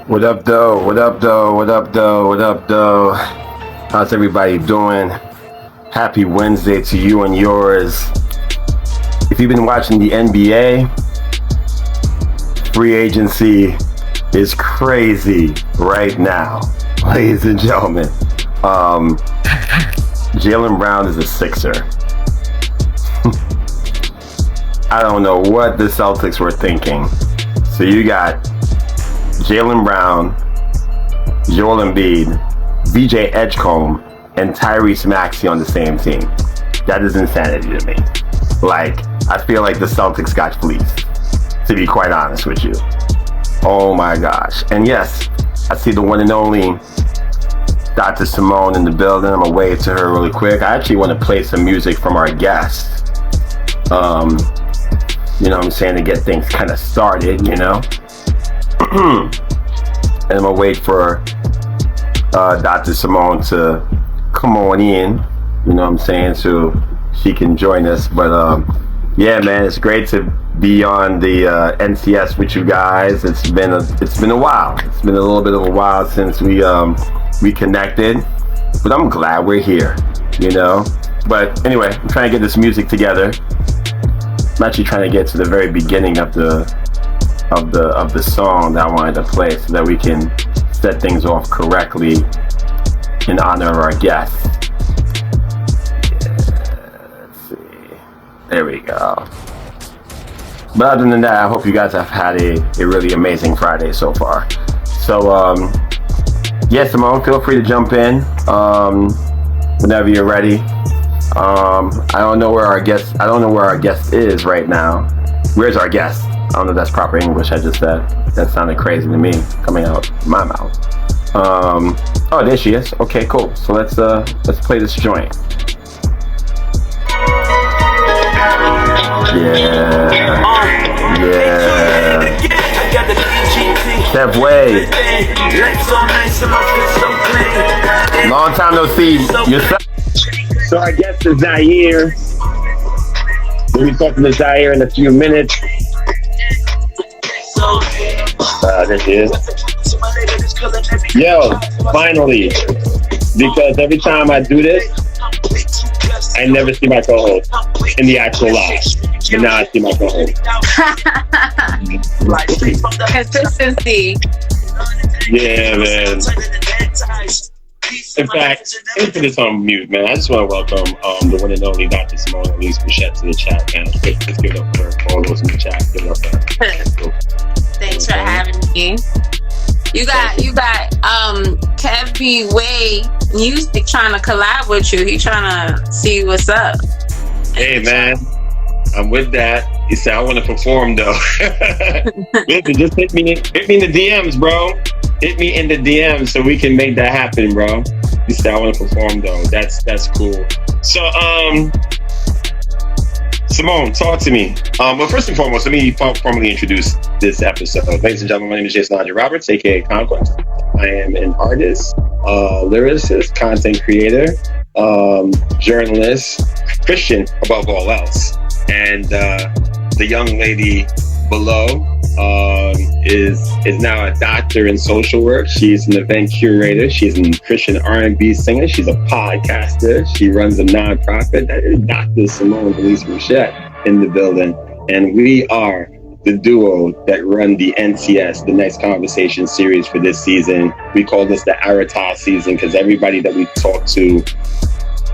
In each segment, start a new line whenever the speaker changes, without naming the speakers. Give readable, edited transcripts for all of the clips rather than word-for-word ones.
What up, though? What up, though? What up, though? What up, though? How's everybody doing? Happy Wednesday to you and yours. If you've been watching the NBA, free agency is crazy right now, ladies and gentlemen. Jaylen Brown is a Sixer. I don't know what the Celtics were thinking. So you got Jaylen Brown, Joel Embiid, VJ Edgecombe, and Tyrese Maxey on the same team. That is insanity to me. Like, I feel like the Celtics got fleeced, to be quite honest with you. Oh my gosh. And yes, I see the one and only Dr. Simone in the building. I'm gonna wave to her really quick. I actually want to play some music from our guest. You know what I'm saying, to get things kind of started, you know. And I'm gonna wait for Dr. Simone to come on in, you know what I'm saying, so she can join us. But yeah, man, it's great to be on the NCS with you guys. It's been a while. It's been a little bit of a while since we connected, but I'm glad we're here, you know. But anyway, I'm trying to get this music together. I'm actually trying to get to the very beginning of the song that I wanted to play, so that we can set things off correctly in honor of our guest. Yeah, let's see. There we go. But other than that, I hope you guys have had a really amazing Friday so far. So yeah, Simone, feel free to jump in whenever you're ready. I don't know where our guest is right now. Where's our guest? I don't know if that's proper English I just said. That sounded crazy to me coming out my mouth. Oh, there she is. Okay, cool. So let's play this joint. Yeah. Step Way. Long time no see. So our guest is ZIEARRE. We'll be talking to ZIEARRE in a few minutes. There she is. Yo, finally. Because every time I do this, I never see my co-host in the actual live. But now I see my co-host.
Consistency.
Yeah, man. In fact, let me put this on mute, man. I just want to welcome the one and only Dr. Simone E to the chat, man. Let's give it up for her. All those in the chat. Give it up for her.
Thanks for having me. You got Kev B. Way Music trying to collab with you. He trying to see what's up.
Hey, man. I'm with that. He said I want to perform though. Listen, just hit me in the DMs, bro. Hit me in the DMs so we can make that happen, bro. He said I want to perform though. That's cool. So Simone, talk to me. Well, first and foremost, let me formally introduce this episode. Ladies and gentlemen, my name is JAZZE Roberts, aka CONQUEST. I am an artist, lyricist, content creator, journalist, Christian above all else. And the young lady below is now a doctor in social work. She's an event curator. She's a Christian R&B singer. She's a podcaster. She runs a nonprofit. That is Dr. Simone E in the building. And we are the duo that run the NCS, the Next Conversation series for this season. We call this the Aratas season because everybody that we talk to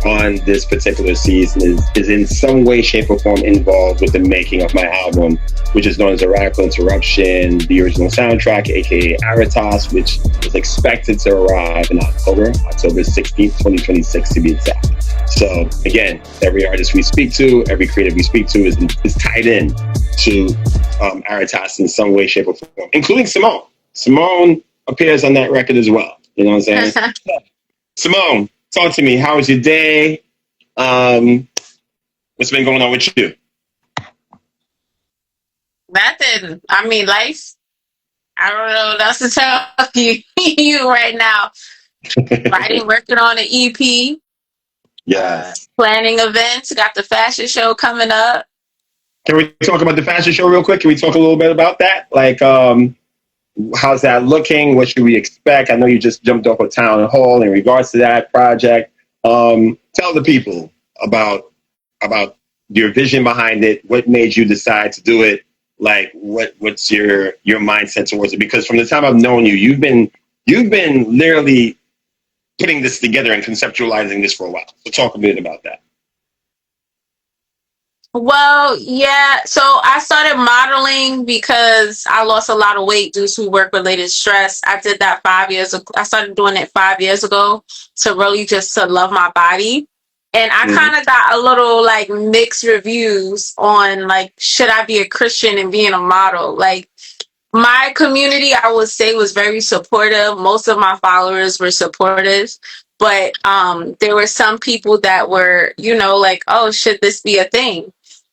on this particular season is in some way, shape, or form involved with the making of my album, which is known as A Radical Interruption, the original soundtrack, aka Aratas, which is expected to arrive in October 16th, 2026 to be exact. So again, every artist we speak to, every creative we speak to is tied in to Aratas in some way, shape, or form, including Simone. Simone appears on that record as well. You know what I'm saying? Simone, talk to me. How was your day? What's been going on with you?
Nothing. I mean, life. I don't know what else to tell you right now. Writing, working on an EP.
Yes.
Planning events. Got the fashion show coming up.
Can we talk about the fashion show real quick? Can we talk a little bit about that? Like, How's that looking? What should we expect? I know you just jumped off a town hall in regards to that project. Tell the people about your vision behind it. What made you decide to do it? Like, what's your mindset towards it? Because from the time I've known you, you've been literally putting this together and conceptualizing this for a while. So talk a bit about that.
Well, yeah. So I started modeling because I lost a lot of weight due to work-related stress. I did that 5 years ago. I started doing it 5 years ago to really just to love my body. And I kind of got a little like mixed reviews on like, should I be a Christian and being a model? Like, my community, I would say, was very supportive. Most of my followers were supportive, but there were some people that were, you know, like, oh, should this be a thing?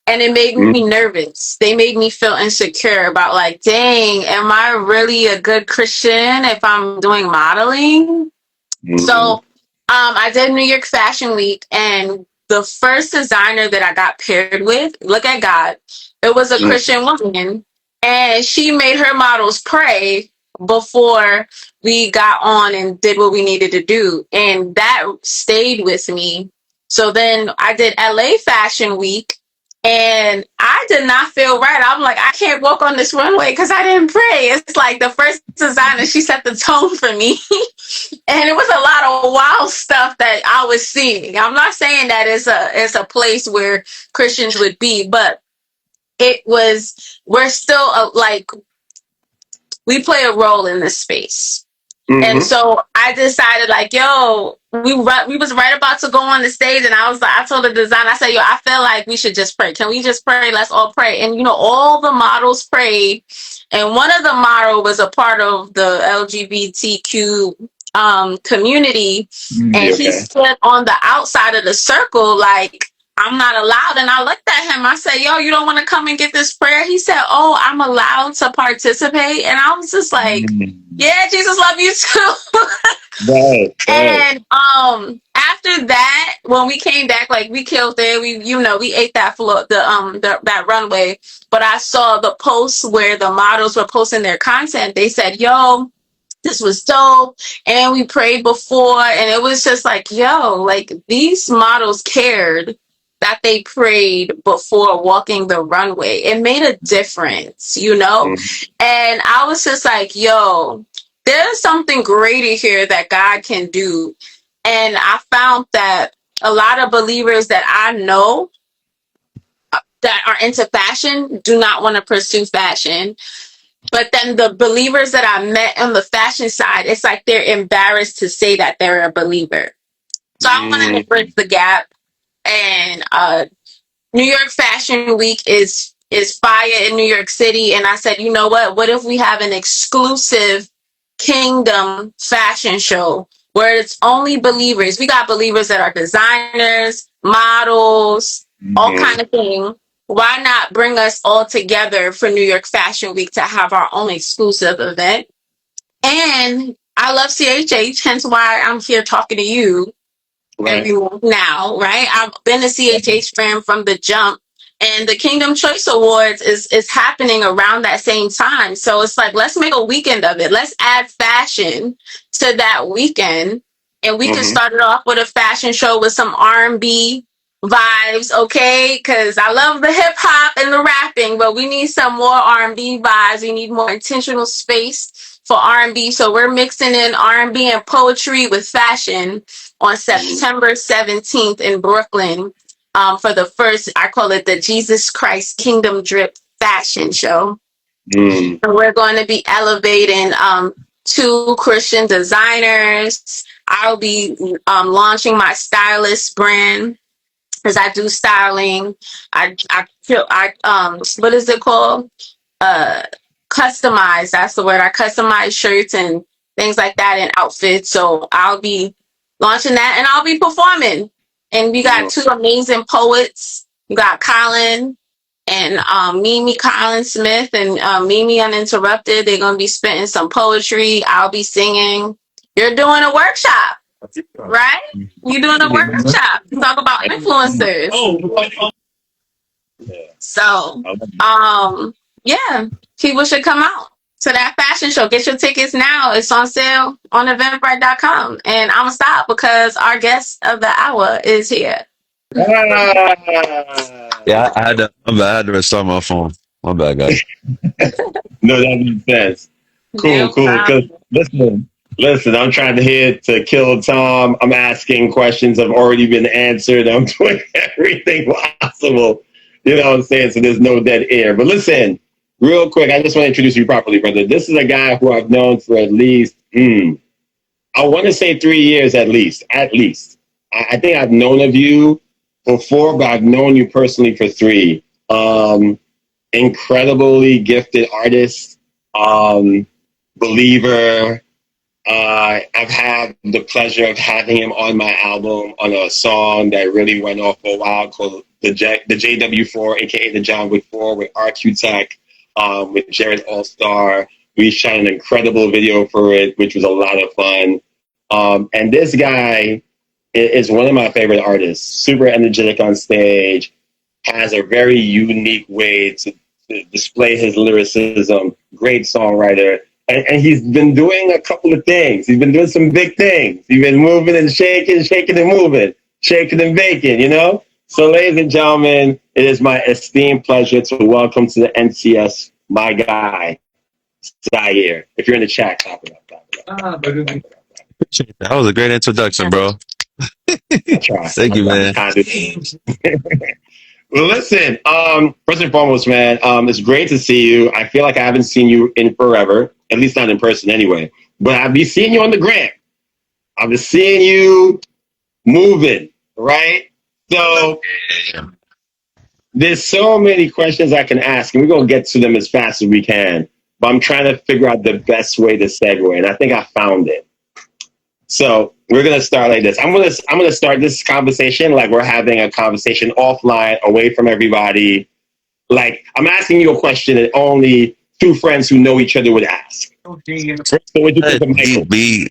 And it made me nervous. They made me feel insecure about like, dang, am I really a good Christian if I'm doing modeling? So I did New York Fashion Week, and the first designer that I got paired with, look at God, it was a Christian woman, and she made her models pray before we got on and did what we needed to do. And that stayed with me. So then I did LA Fashion Week, and I did not feel right. I'm like, I can't walk on this runway because I didn't pray. It's like the first designer, she set the tone for me. And it was a lot of wild stuff that I was seeing. I'm not saying that it's a place where Christians would be, but we're still like, we play a role in this space. And so I decided, like, yo, we was right about to go on the stage, and I told the designer, I said, yo, I feel like we should just pray. Can we just pray? Let's all pray. And, you know, all the models prayed, and one of the models was a part of the LGBTQ community, and he stood on the outside of the circle, like, I'm not allowed. And I looked at him. I said, yo, you don't want to come and get this prayer? He said, oh, I'm allowed to participate. And I was just like, yeah, Jesus love you too. Right. And after that, when we came back, like, we killed it. We ate that floor, that runway. But I saw the posts where the models were posting their content. They said, yo, this was dope, and we prayed before, and it was just like, yo, like, these models cared that they prayed before walking the runway. It made a difference, you know? And I was just like, yo, there's something greater here that God can do. And I found that a lot of believers that I know that are into fashion do not want to pursue fashion. But then the believers that I met on the fashion side, it's like they're embarrassed to say that they're a believer. So I wanted to bridge the gap. And New York Fashion Week is fire in New York City. And I said, you know what if we have an exclusive Kingdom fashion show where it's only believers? We got believers that are designers, models, all kind of thing. Why not bring us all together for New York Fashion Week to have our own exclusive event? And I love CHH, hence why I'm here talking to you now, right? I've been a CHH fan from the jump, and the Kingdom Choice Awards is happening around that same time. So it's like, let's make a weekend of it. Let's add fashion to that weekend, and we can start it off with a fashion show with some R&B vibes, okay? Because I love the hip hop and the rapping, but we need some more R&B vibes. We need more intentional space for R&B. So we're mixing in R&B and poetry with fashion on September 17th in Brooklyn for the first, I call it the Jesus Christ Kingdom Drip Fashion Show. And we're going to be elevating 2 Christian designers. I'll be launching my stylist brand, because I do styling. I what is it called? Customize. That's the word. I customize shirts and things like that and outfits. So I'll be launching that, and I'll be performing. And we got 2 amazing poets. We got Colin and Mimi Collins Smith and Mimi Uninterrupted. They're gonna be spitting some poetry. I'll be singing. You're doing a workshop, right? You're doing a workshop to talk about influencers. So, yeah, people should come out. to that fashion show. Get your tickets now. It's on sale on Eventbrite.com. And I'm gonna stop because our guest of the hour is here.
Yeah, I had to. I had to restart my phone. My bad, guys.
No, that makes sense. Cool. Because listen, I'm trying to kill time. I'm asking questions that have already been answered. I'm doing everything possible. You know what I'm saying? So there's no dead air. But listen, real quick, I just want to introduce you properly, brother. This is a guy who I've known for at least, I want to say 3 years at least. At least. I think I've known of you for 4, but I've known you personally for 3. Incredibly gifted artist, believer. I've had the pleasure of having him on my album on a song that really went off for a while called the JW4, aka the John Wick 4 with RQ Tech, with Jared All-Star. We shot an incredible video for it, which was a lot of fun. And this guy is one of my favorite artists, super energetic on stage, has a very unique way to display his lyricism, great songwriter. And he's been doing a couple of things. He's been doing some big things. He's been moving and shaking and moving, shaking and baking, you know? So, ladies and gentlemen, it is my esteemed pleasure to welcome to the NCS my guy, ZIEARRE. If you're in the chat, clap it up.
That was a great introduction, bro. Thank you, man.
Well, listen, first and foremost, man, it's great to see you. I feel like I haven't seen you in forever, at least not in person anyway. But I've been seeing you on the gram. I've been seeing you moving, right? So there's so many questions I can ask, and we're going to get to them as fast as we can. But I'm trying to figure out the best way to segue, and I think I found it. So we're gonna start like this. I'm gonna start this conversation like we're having a conversation offline, away from everybody. Like I'm asking you a question that only 2 friends who know each other would ask. So what you think of Michael?
Be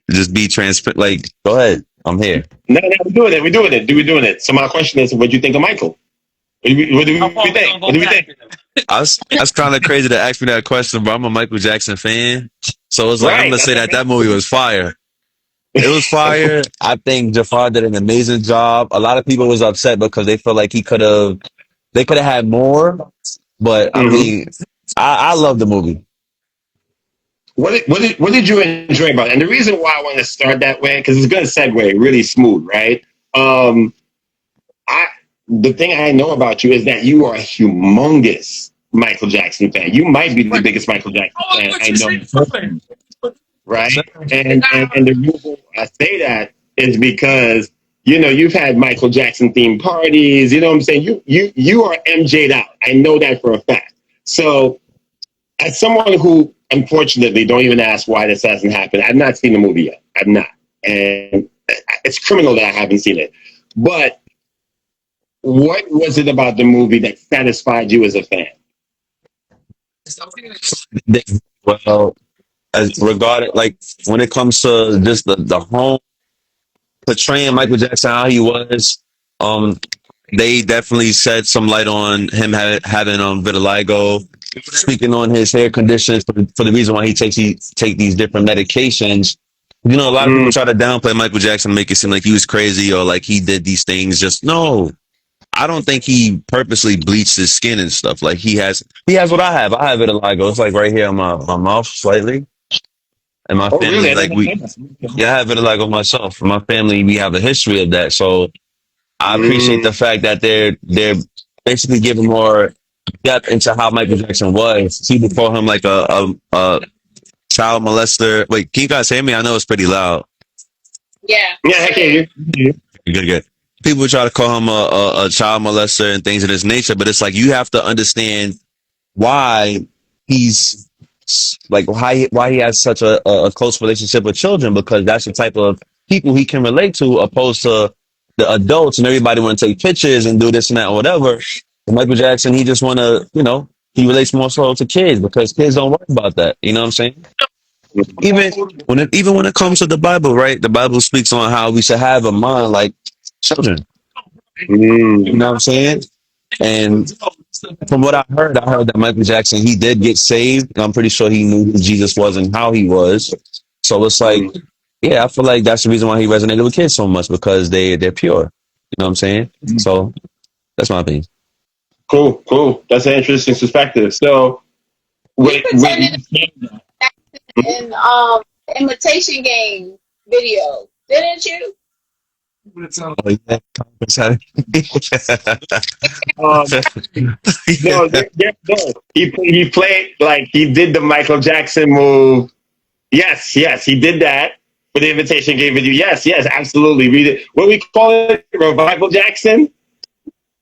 transparent. Like, go ahead. I'm here.
No, we're doing it. So my question is, what do you think of Michael? What do we think?
That's kind of crazy to ask me that question, but I'm a Michael Jackson fan, so it's like I'm gonna say that movie was fire. It was fire. I think Jafar did an amazing job. A lot of people was upset because they feel like they could have had more. But I mean, I love the movie.
What did you enjoy about it? And the reason why I want to start that way, because it's going to segue really smooth, right? The thing I know about you is that you are a humongous Michael Jackson fan. You might be the biggest Michael Jackson fan I know. Right? And the reason I say that is because, you know, you've had Michael Jackson themed parties, you know what I'm saying? You are MJ'd out. I know that for a fact. So as someone who, unfortunately, don't even ask why this hasn't happened, I've not seen the movie yet. I've not. And it's criminal that I haven't seen it. But what was it about the movie that satisfied you as a fan?
Well, as regarding, like, when it comes to just the home portraying Michael Jackson how he was, they definitely shed some light on him having vitiligo, speaking on his hair conditions for the reason why he take these different medications. You know, a lot of people try to downplay Michael Jackson, make it seem like he was crazy or like he did these things. Just no. I don't think he purposely bleached his skin and stuff. Like he has what I have. I have vitiligo. It's like right here on my mouth slightly. And my family, really? I have vitiligo myself. My family, we have a history of that. So I appreciate the fact that they're basically giving more depth into how Michael Jackson was. People call him like a child molester. Wait, can you guys hear me? I know it's pretty loud.
Yeah,
I can hear you.
Good. People try to call him a child molester and things of this nature, but it's like you have to understand why he's like why he has such a close relationship with children, because that's the type of people he can relate to, opposed to the adults and everybody want to take pictures and do this and that or whatever. And Michael Jackson, he just want to, you know, he relates more so to kids because kids don't worry about that. You know what I'm saying? Even when it comes to the Bible, right? The Bible speaks on how we should have a mind like children. You know what I'm saying? And From what I heard that Michael Jackson, he did get saved. And I'm pretty sure he knew who Jesus was and how he was. So it's like, yeah, I feel like that's the reason why he resonated with kids so much, because they're pure. You know what I'm saying? So that's my opinion.
Cool. That's an interesting perspective. So,
in Imitation Game video, didn't you?
no, he played, like, he did the Michael Jackson move. Yes, he did that for the Invitation Game video. Yes, absolutely. Read it. What we call it, Revival Jackson.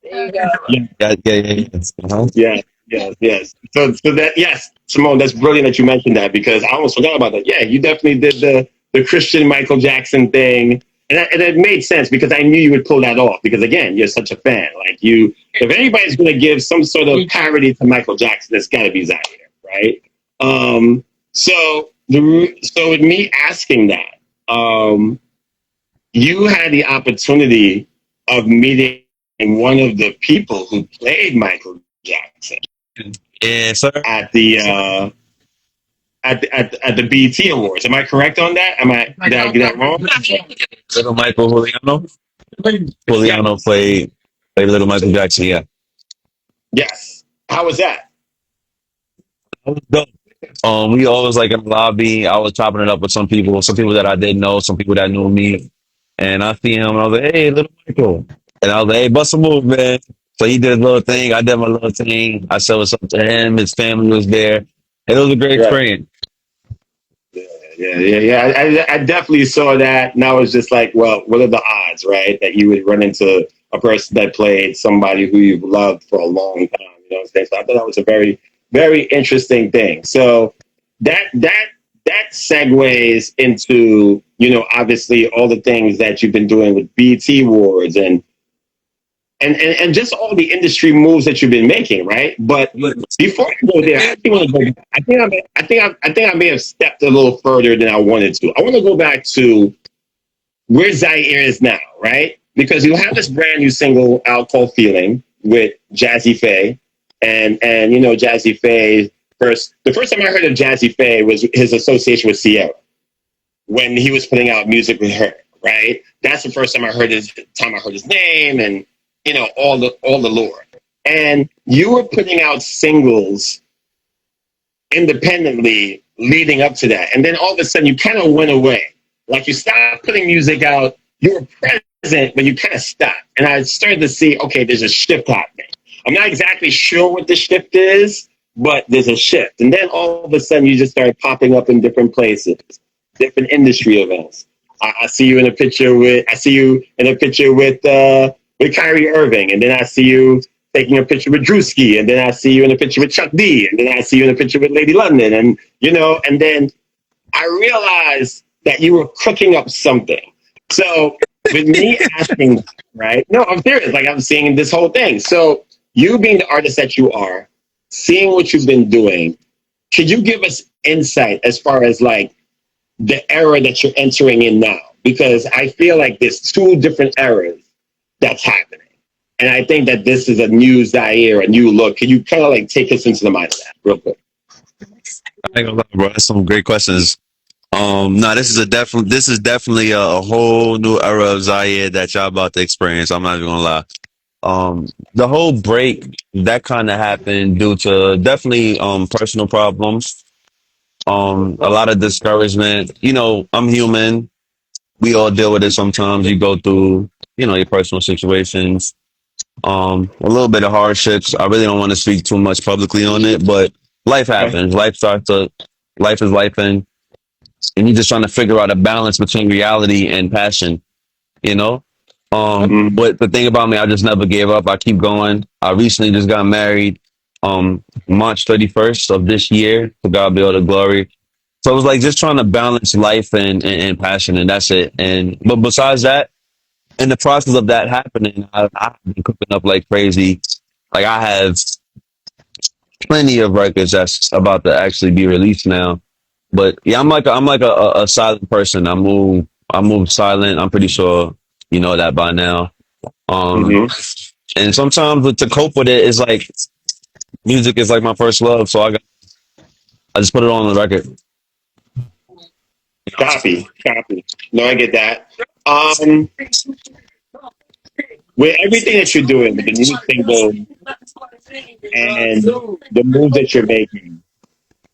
There you go.
Yes. So that, yes, Simone, that's brilliant that you mentioned that, because I almost forgot about that. Yeah, you definitely did the Christian Michael Jackson thing. And it made sense, because I knew you would pull that off, because, again, you're such a fan. Like, if anybody's going to give some sort of parody to Michael Jackson, it's got to be ZIEARRE, right? So with me asking that, you had the opportunity of meeting one of the people who played Michael Jackson.
Yeah, sir.
At the BET Awards. Am I correct on that? Did I get that wrong?
Little Michael Juliano. Juliano played Little Michael Jackson. Yeah.
Yes. How was that?
That was dope. We always, like, in the lobby. I was chopping it up with some people that I didn't know, some people that knew me, and I see him, and I was like, "Hey, Little Michael," and I was like, "Hey, bust a move, man." So he did his little thing. I did my little thing. I said what's up to him. His family was there, and it was a great experience.
Yeah. I definitely saw that, and I was just like, well, what are the odds, right, that you would run into a person that played somebody who you've loved for a long time? You know what I'm saying? So I thought that was a very, very interesting thing. So that segues into, obviously all the things that you've been doing with BET Awards and just all the industry moves that you've been making, right? But before I go there, I think I may have stepped a little further than I wanted to. I want to go back to where ZIEARRE is now, right? Because you have this brand new single out called "Feeling" with JAZZE PHA, and JAZZE PHA. The first time I heard of JAZZE PHA was his association with ZIEARRE when he was putting out music with her, right? That's the first time I heard his name, and all the lore. And you were putting out singles independently leading up to that, and then all of a sudden you kind of went away. Like, you stopped putting music out. You were present, but you kind of stopped. And I started to see, okay, there's a shift happening. I'm not exactly sure what the shift is, but there's a shift. And then all of a sudden you just started popping up in different places, different industry events. I see you in a picture with Kyrie Irving, and then I see you taking a picture with Drewski, and then I see you in a picture with Chuck D, and then I see you in a picture with Lady London, and then I realized that you were cooking up something. So with me asking, right? No, I'm serious. Like, I'm seeing this whole thing. So you being the artist that you are, seeing what you've been doing, could you give us insight as far as, like, the era that you're entering in now? Because I feel like there's two different eras that's happening. And I think that this is a new ZIEARRE, a new look. Can you kind of, like, take us into the mind of that real quick?
I ain't gonna lie, bro. That's some great questions. No, this is definitely a whole new era of ZIEARRE that y'all about to experience. I'm not even gonna lie. The whole break that kind of happened due to definitely personal problems. A lot of discouragement. I'm human. We all deal with it sometimes. You go through, your personal situations. A little bit of hardships. I really don't want to speak too much publicly on it, but life happens. Life is life, and you're just trying to figure out a balance between reality and passion, But the thing about me, I just never gave up. I keep going. I recently just got married, March 31st of this year. To God be all the glory. So it was like just trying to balance life and passion, and that's it. But besides that, in the process of that happening, I've been cooking up like crazy. Like, I have plenty of records that's about to actually be released now. But yeah, I'm like a silent person. I move silent. I'm pretty sure you know that by now. And sometimes to cope with it is like music is like my first love, so I just put it on the record.
Copy. No, I get that. With everything that you're doing, with the new single and the moves that you're making,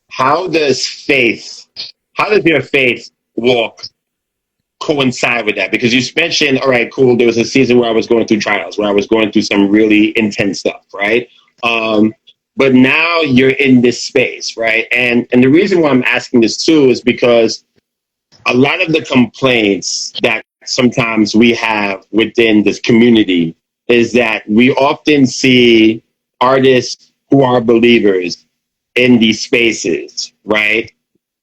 how does your faith walk coincide with that? Because you mentioned, all right, cool, there was a season where I was going through trials, where I was going through some really intense stuff, right? But now you're in this space, right? And the reason why I'm asking this too is because a lot of the complaints that sometimes we have within this community is that we often see artists who are believers in these spaces, right?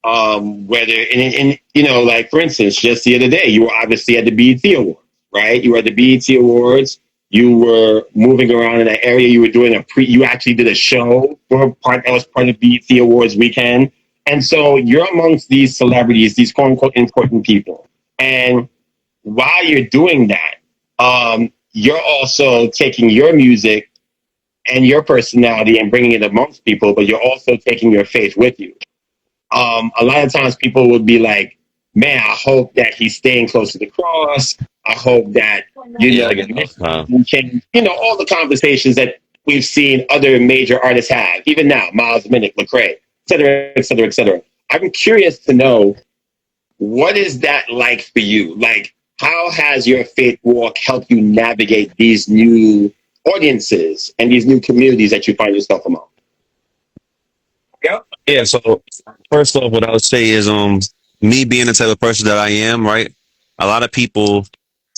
Whether in like for instance, just the other day, you were obviously at the BET Awards, right? You were at the BET Awards. You were moving around in that area. You were doing you actually did a show that was part of BET Awards weekend. And so you're amongst these celebrities, these quote unquote important people. And while you're doing that, you're also taking your music and your personality and bringing it amongst people, but you're also taking your faith with you. A lot of times people would be like, man, I hope that he's staying close to the cross. I hope that, all the conversations that we've seen other major artists have, even now, Miles Minnick, Lecrae, et cetera, et cetera, et cetera. I'm curious to know, what is that like for you? Like, how has your faith walk helped you navigate these new audiences and these new communities that you find yourself among?
Yeah, so first off, what I would say is me being the type of person that I am, right? A lot of people,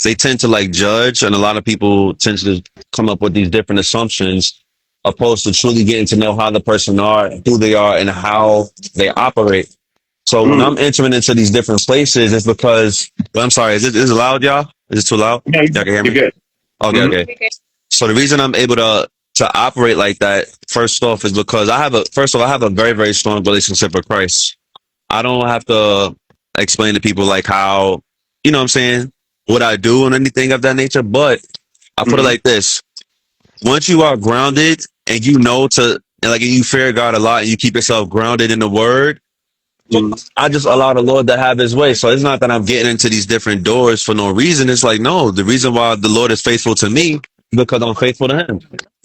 they tend to like judge, and a lot of people tend to come up with these different assumptions opposed to truly getting to know how the person are, who they are, and how they operate. So when I'm entering into these different places, it's because, I'm sorry, is it loud, y'all? Is it too loud?
Yeah,
Y'all can hear me?
you're good.
Okay. So the reason I'm able to operate like that, first off, is because I have a very, very strong relationship with Christ. I don't have to explain to people like how, you know what I'm saying, what I do and anything of that nature. But I put it like this. Once you are grounded and and you fear God a lot and you keep yourself grounded in the word, I just allow the Lord to have his way. So it's not that I'm getting into these different doors for no reason. It's like, no, the reason why the Lord is faithful to me is because I'm faithful to him.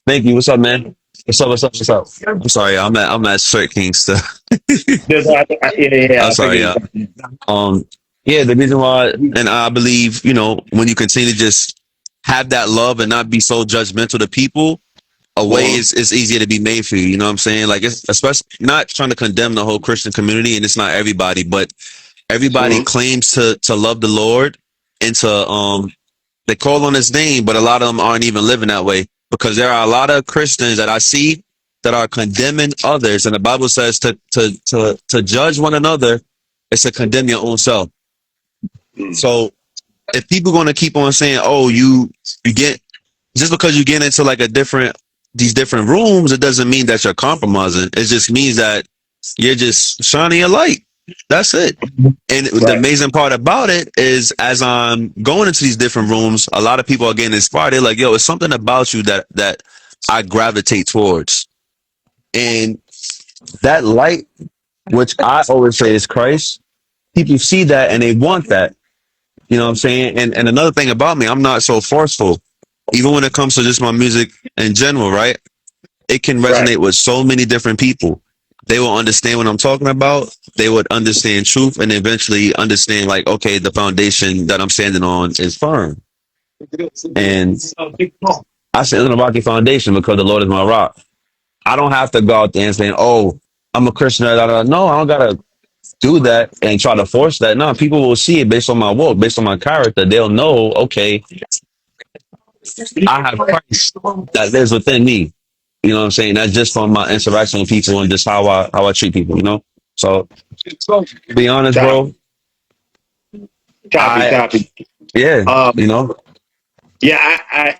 Thank you. What's up, man? What's up? I'm sorry. I'm at Sir King still. I'm sorry, yeah. The reason why, and I believe, when you continue to just have that love and not be so judgmental to people, a way is easier to be made for you. You know what I'm saying? Like, it's especially not trying to condemn the whole Christian community, and it's not everybody, but everybody claims to love the Lord and to they call on his name, but a lot of them aren't even living that way, because there are a lot of Christians that I see that are condemning others, and the Bible says to judge one another is to condemn your own self. So if people are going to keep on saying, oh, you get, just because you get into like these different rooms, it doesn't mean that you're compromising. It just means that you're just shining a light. That's it. And the amazing part about it is, as I'm going into these different rooms, a lot of people are getting inspired. They're like, yo, it's something about you that I gravitate towards. And that light, which I always say is Christ, people see that and they want that. You know what I'm saying? And another thing about me, I'm not so forceful. Even when it comes to just my music in general, right? It can resonate with so many different people. They will understand what I'm talking about. They would understand truth and eventually understand, like, okay, the foundation that I'm standing on is firm. And I stand on a rocky foundation because the Lord is my rock. I don't have to go out there and say, oh, I'm a Christian. No, I don't got to do that and try to force that. No, people will see it based on my walk, based on my character. They'll know, okay, I have Christ that lives within me. You know what I'm saying? That's just from my interaction with people and just how I treat people, So, to be honest, bro.
Copy.
Yeah,
Yeah, I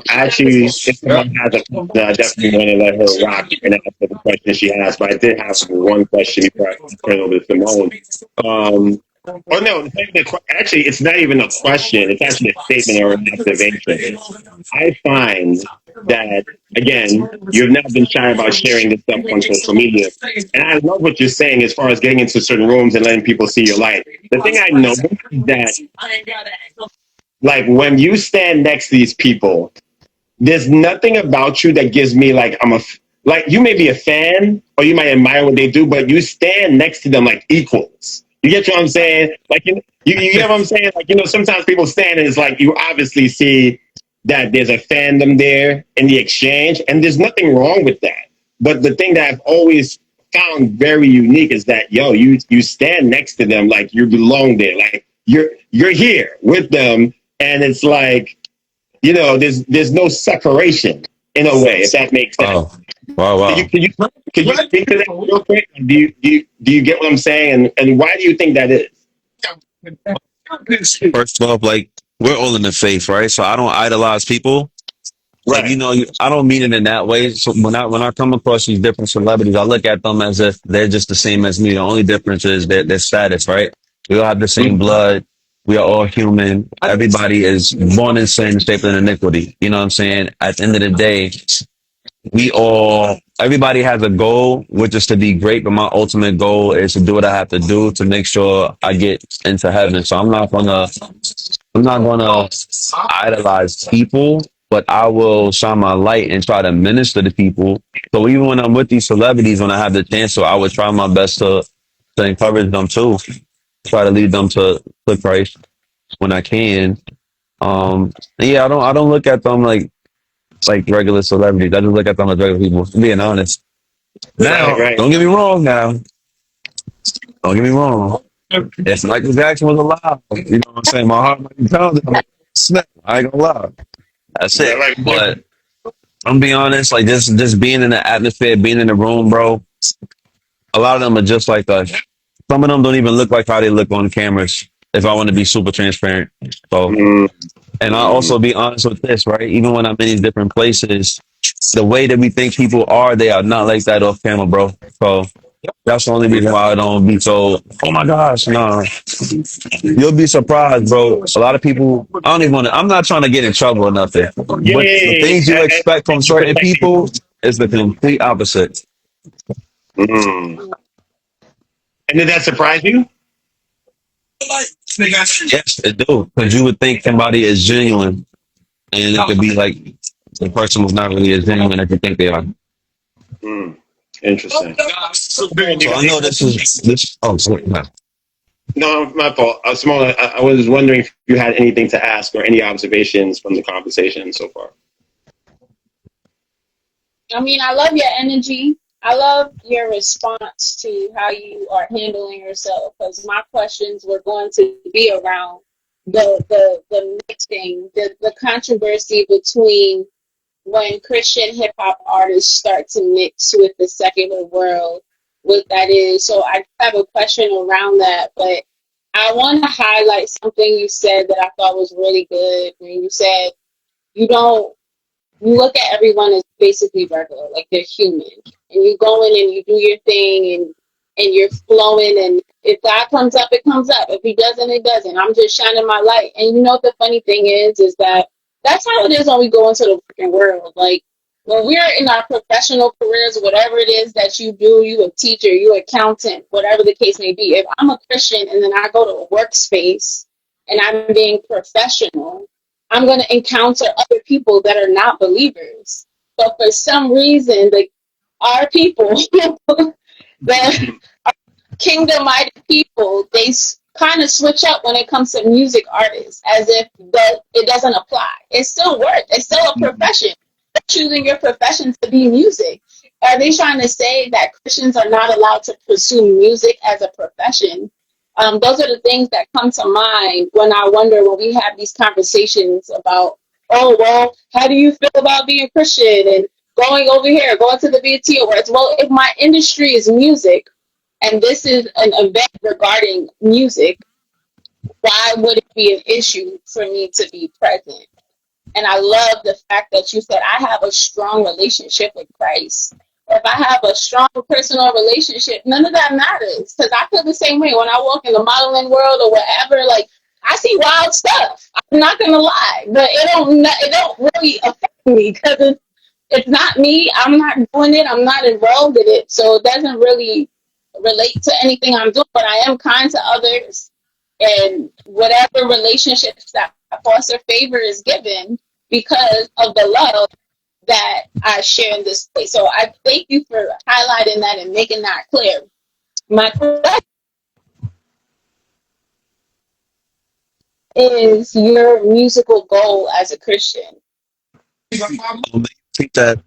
actually, if someone has I definitely want to let her rock and answer the question she asked. But I did have one question before I turn over to Simone. Oh no, actually, it's not even a question. It's actually a statement or an observation. I find that again, you've not been shy about sharing this stuff on social media, and I love what you're saying as far as getting into certain rooms and letting people see your light. The thing I noticed is that, like, when you stand next to these people, there's nothing about you that gives me like like you may be a fan or you might admire what they do, but you stand next to them like equals. You get what I'm saying? Like you get what I'm saying? Like, sometimes people stand and it's like you obviously see that there's a fandom there in the exchange, and there's nothing wrong with that. But the thing that I've always found very unique is that you stand next to them like you belong there, like you're here with them, and it's like there's no separation in a way, if that makes sense.
Oh, wow, wow.
Can you speak to that real quick? Do you get what I'm saying? And why do you think that is?
First off, like, we're all in the faith, right? So I don't idolize people. Like,
Right.
I don't mean it in that way. So when I come across these different celebrities, I look at them as if they're just the same as me. The only difference is their status, right? We all have the same blood. We are all human. Everybody is born in sin, shaped in iniquity. You know what I'm saying? At the end of the day, everybody has a goal, which is to be great, but my ultimate goal is to do what I have to do to make sure I get into heaven. So I'm not gonna idolize people, but I will shine my light and try to minister to people. So even when I'm with these celebrities, when I have the chance, so I would try my best to encourage them too, try to lead them to Christ when I can. And yeah, I don't look at them like regular celebrities. I just look at them as regular people. Being honest. Now,
Right.
don't get me wrong. Don't get me wrong. If Michael Jackson was alive, you know what I'm saying? My heart might be pounding. I'm like, snap. I ain't gonna lie. That's it.
Right.
But I'm being honest, like just being in the atmosphere, being in the room, bro. A lot of them are just like us. Some of them don't even look like how they look on cameras. If I want to be super transparent, so
Mm,
and I
mm.
also be honest with this, right? Even when I'm in these different places, the way that we think people are, they are not like that off camera, bro. So that's the only reason why I don't be so. Oh my gosh, no. You'll be surprised, bro. A lot of people. I don't even want to. I'm not trying to get in trouble or nothing. But the things you
Yeah.
expect from certain people is the complete opposite.
Mm. And did that surprise you?
Yes, it do. Because you would think somebody is genuine, and it could be like the person was not really as genuine as you think they are.
Mm. Interesting.
So I know this is this. Oh, sorry. No.
No, my fault. Simone, I was wondering if you had anything to ask or any observations from the conversation so far.
I mean, I love your energy. I love your response to how you are handling yourself, because my questions were going to be around the mixing, the controversy between when Christian hip hop artists start to mix with the secular world, what that is. So I have a question around that, but I want to highlight something you said that I thought was really good when you said you don't you look at everyone as basically regular, like they're human, and you go in and you do your thing, and you're flowing, and if God comes up, it comes up. If He doesn't, it doesn't. I'm just shining my light. And you know what the funny thing is that that's how it is when we go into the working world. Like when we're in our professional careers, whatever it is that you do, you a teacher, you accountant, whatever the case may be. If I'm a Christian and then I go to a workspace and I'm being professional, I'm going to encounter other people that are not believers. But for some reason, like our people, the kingdom-minded people, they kind of switch up when it comes to music artists, as if that it doesn't apply. It still works. It's still a profession. You're choosing your profession to be music. Are they trying to say that Christians are not allowed to pursue music as a profession? Those are the things that come to mind when I wonder, when we have these conversations about, oh, well, how do you feel about being Christian and going over here, going to the BET Awards? Well, if my industry is music and this is an event regarding music, why would it be an issue for me to be present? And I love the fact that you said I have a strong relationship with Christ. if I have a strong personal relationship, none of that matters. Because I feel the same way when I walk in the modeling world or whatever. Like, I see wild stuff. I'm not gonna lie, but it don't really affect me because it's not me. I'm not doing it. I'm not involved in it, so it doesn't really relate to anything I'm doing. But I am kind to others, and whatever relationships that foster favor is given because of the love that I share in this place. So I thank you for highlighting that and making that clear. My question is your musical goal as a Christian.
Take that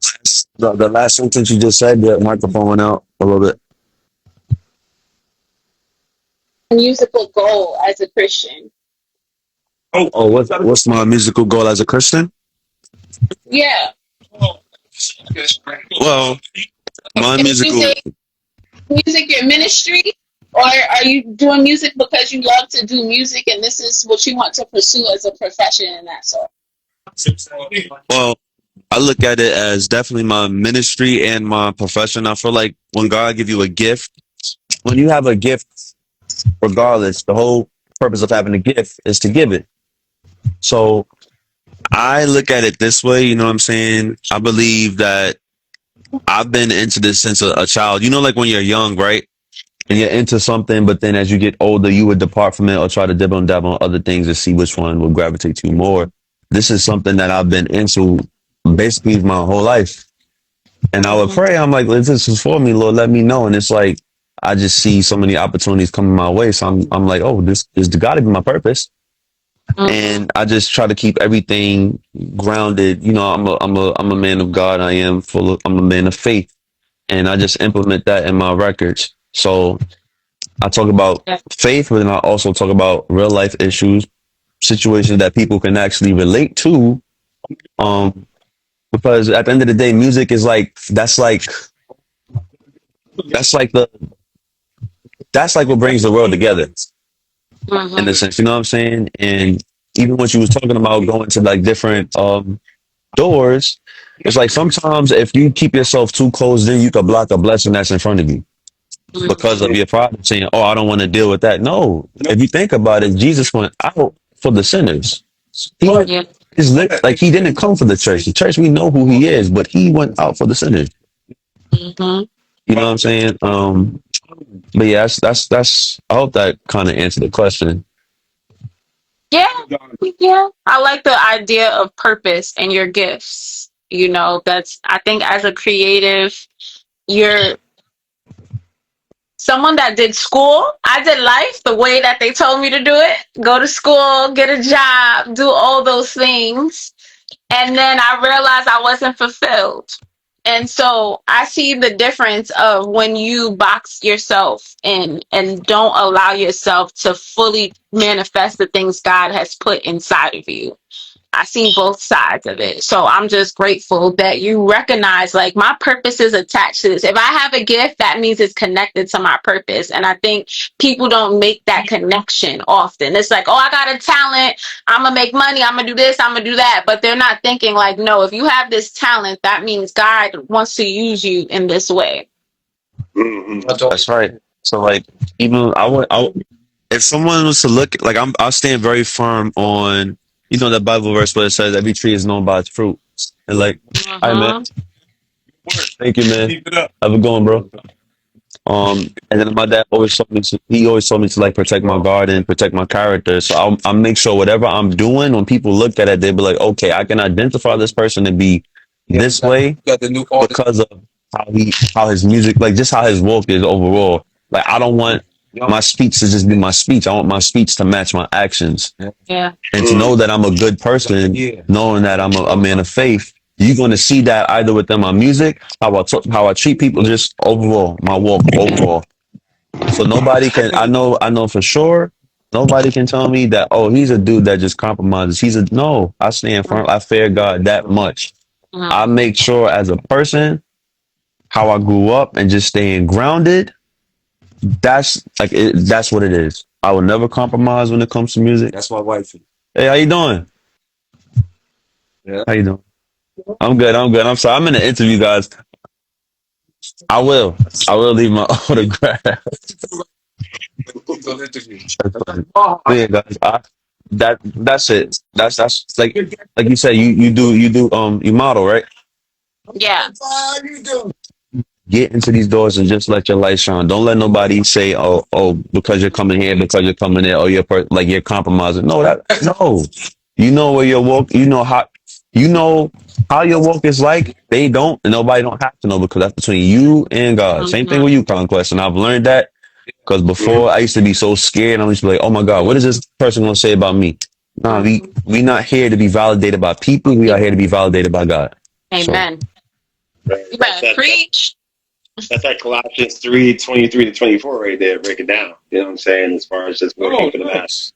the last sentence you just said. The microphone went out a little bit.
Musical goal as a Christian.
Oh, what's my musical goal as a Christian?
Yeah.
Well, my musical.
Music your ministry, or are you doing music because you love to do music and this is what you want to pursue as a profession and that sort?
Well, I look at it as definitely my ministry and my profession. I feel like when God give you a gift, when you have a gift, regardless, the whole purpose of having a gift is to give it. So I look at it this way, you know what I'm saying? I believe that I've been into this since a child. You know, like when you're young, right? And you're into something, but then as you get older, you would depart from it or try to dibble and dabble on other things to see which one will gravitate to you more. This is something that I've been into basically my whole life. And I would pray, I'm like, if this is for me, Lord, let me know. And it's like, I just see so many opportunities coming my way. So I'm like, oh, this gotta be my purpose. And I just try to keep everything grounded. You know, I'm a man of God. I'm a man of faith. And I just implement that in my records. So I talk about faith, but then I also talk about real life issues, situations that people can actually relate to. Because at the end of the day, music is that's like what brings the world together in a sense. You know what I'm saying? And even what you was talking about going to like different doors, it's like sometimes if you keep yourself too closed in, you could block a blessing that's in front of you because of your pride saying, oh, I don't want to deal with that. No, if you think about it, Jesus went out for the sinners. He didn't come for the church. The church, we know who he is, but he went out for the sinners. You know what I'm saying? But yeah, that's I hope that kind of answered the question.
Yeah. I like the idea of purpose and your gifts. You know, I think as a creative, you're someone that did school. I did life the way that they told me to do it. Go to school, get a job, do all those things. And then I realized I wasn't fulfilled. And so I see the difference of when you box yourself in and don't allow yourself to fully manifest the things God has put inside of you. I see both sides of it. So I'm just grateful that you recognize like my purpose is attached to this. If I have a gift, that means it's connected to my purpose. And I think people don't make that connection often. It's like, oh, I got a talent. I'm going to make money. I'm going to do this. I'm going to do that. But they're not thinking like, no, if you have this talent, that means God wants to use you in this way.
That's right. So like, even if someone was to look like I'll stand very firm on, you know, that Bible verse where it says every tree is known by its fruit. And like, all right, man. Thank you, man. Have a good one, bro. And then my dad always told me to like protect my garden, protect my character. So I'll make sure whatever I'm doing, when people look at it, they'll be like, okay, I can identify this person to be this way because of how his music, like just how his walk is overall. Like I don't want my speech to just be my speech. I want my speech to match my actions.
Yeah.
And to know that I'm a good person, knowing that I'm a man of faith, you're going to see that either within my music, how I treat people, just overall, my walk overall. So nobody can, I know for sure, nobody can tell me that, oh, he's a dude that just compromises. No, I stand firm. I fear God that much. I make sure as a person, how I grew up and just staying grounded. That's what it is. I will never compromise when it comes to music.
That's my wife.
Hey, how you doing?
Yeah.
How you doing? I'm good. I'm sorry. I'm in an interview, guys. I will. I will leave my autograph. Yeah, guys. That's it. That's like you said. You model, right?
Yeah.
Get into these doors and just let your light shine. Don't let nobody say, "Oh, because you're coming here, because you're coming there, oh, like you're compromising." No, no. You know where your walk. You know how your walk is like. They don't, and nobody don't have to know because that's between you and God. Same thing with you, Conquest, and I've learned that because before I used to be so scared. I used to be like, "Oh my God, what is this person gonna say about me?" Nah, we not here to be validated by people. We are here to be validated by God.
Amen.
Right.
You better preach.
That's like Colossians 3:23 to 24 right there. Break it down. You know what I'm saying? As far as just working for the mass.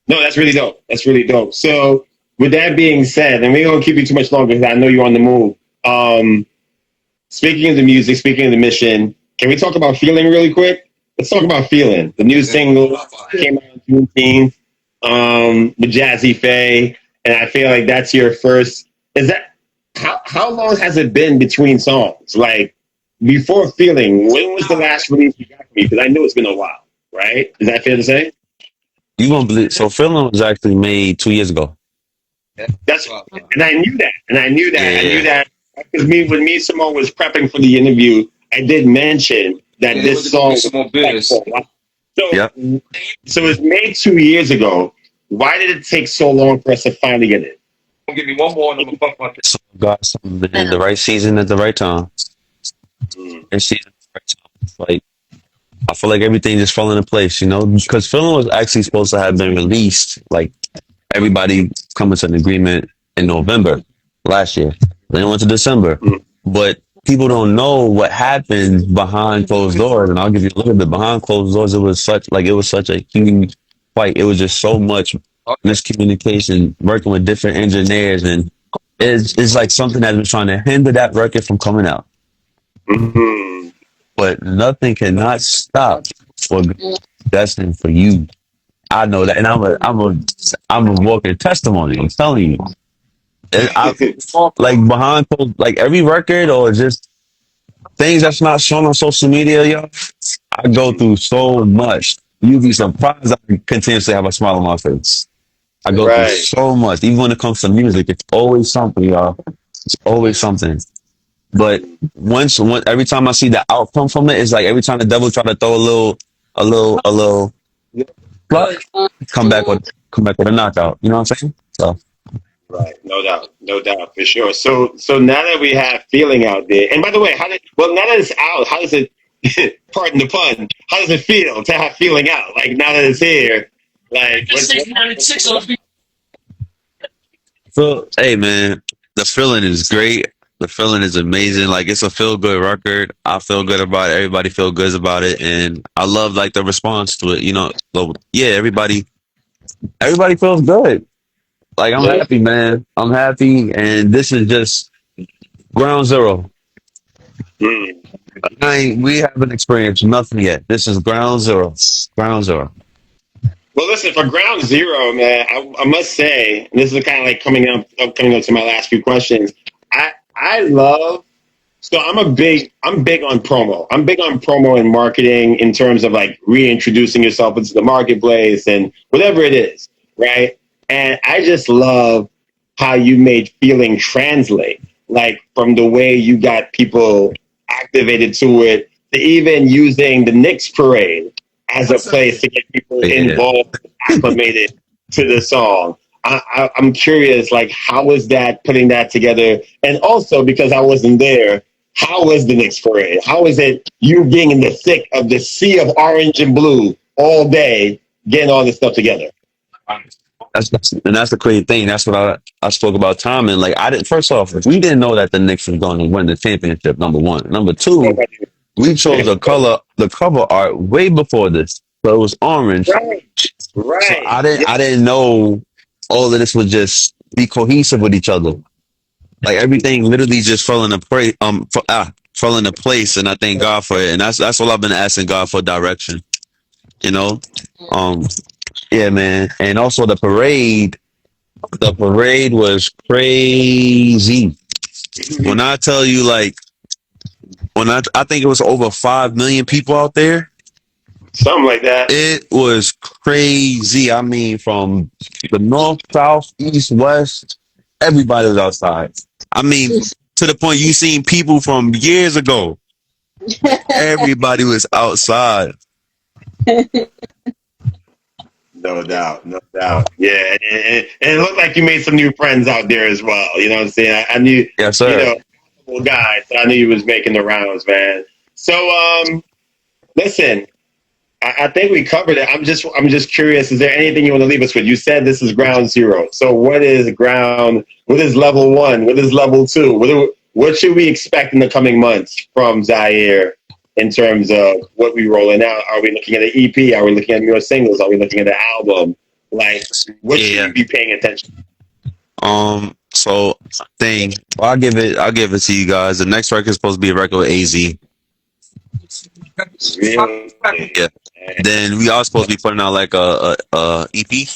No, that's really dope. That's really dope. So with that being said, and we don't keep you too much longer because I know you're on the move. Speaking of the music, speaking of the mission, can we talk about Feeling really quick? Let's talk about Feeling. The new single came out on Juneteenth with JAZZE PHA, and I feel like that's your first. Is that how long has it been between songs? Like before Feeling, when was the last release you got from me? Because I know it's been a while, right? Is that fair to say?
You won't believe. So, Feeling was actually made 2 years ago.
That's and I knew that, and I knew that,
Yeah.
I knew that because when me and Simone was prepping for the interview, I did mention that this song was so
Yep.
so it's made 2 years ago. Why did it take so long for us to finally get it?
Give me one more and I'm gonna fuck my
So God something in the right season at the right time. And season at the right time. Like I feel like everything just fell into place, you know, because Feeling was actually supposed to have been released. Like everybody coming to an agreement in November last year. Then it went to December, but people don't know what happened behind closed doors. And I'll give you a little bit behind closed doors. It was such a huge fight. It was just so much miscommunication, working with different engineers, and it's like something that's been trying to hinder that record from coming out.
Mm-hmm.
But nothing cannot stop for destined for you. I know that, and I'm a walking testimony. I'm telling you, like behind closed, like every record or just things that's not shown on social media, yo. I go through so much. You'd be surprised. I continuously have a smile on my face. I go through so much. Even when it comes to music, it's always something, y'all. It's always something. But once every time I see the outcome from it, it's like every time the devil try to throw a little pluck, come back with a knockout. You know what I'm saying? So
Right, no doubt, for sure. So now that we have Feeling out there, and by the way, now that it's out, how does it? Pardon the pun. How does it feel to have Feeling out? Like now that it's here, like
so hey man, the feeling is great. The feeling is amazing. Like it's a feel good record. I feel good about it. Everybody feel good about it, and I love like the response to it. You know, so yeah, everybody feels good. Like I'm happy, man. I'm happy, and this is just ground zero. We haven't experienced nothing yet. This is ground zero. Ground zero.
Well, listen, for ground zero, man, I must say, and this is kind of like coming up to my last few questions. I love. So I'm big on promo. I'm big on promo and marketing in terms of like reintroducing yourself into the marketplace and whatever it is, right? And I just love how you made Feeling translate, like from the way you got people activated to it, to even using the Knicks parade as a place to get people involved, acclimated to the song. I'm curious, like, how is that putting that together? And also, because I wasn't there, how was the Knicks parade? How is it you being in the thick of the sea of orange and blue all day, getting all this stuff together?
That's the crazy thing. That's what I spoke about timing. Like first off, we didn't know that the Knicks was going to win the championship. Number one. Number two, we chose the cover art way before this, so it was orange.
Right.
So I didn't know all of this would just be cohesive with each other. Like everything literally just fell into place, and I thank God for it. And that's all I've been asking God for direction. You know, yeah, man. And also the parade was crazy. When I tell you, like, when I think it was over 5 million people out there.
Something like that.
It was crazy. I mean, from the north, south, east, west, everybody was outside. I mean, to the point you seen people from years ago. Everybody was outside.
No doubt, no doubt. Yeah, and it looked like you made some new friends out there as well. You know what I'm saying? I knew,
Yes, sir.
you know, cool guy, so I knew he was making the rounds, man. So, listen, I think we covered it. I'm just curious. Is there anything you want to leave us with? You said this is ground zero. So, what is level one? What is level two? What should we expect in the coming months from ZIEARRE? In terms of what we rolling out, are we looking at an EP? Are we looking at more singles? Are we looking at an album? Like, what should we be paying attention to?
So I'll give it to you guys. The next record is supposed to be a record with AZ.
Really?
Yeah. Then we are supposed to be putting out like a EP.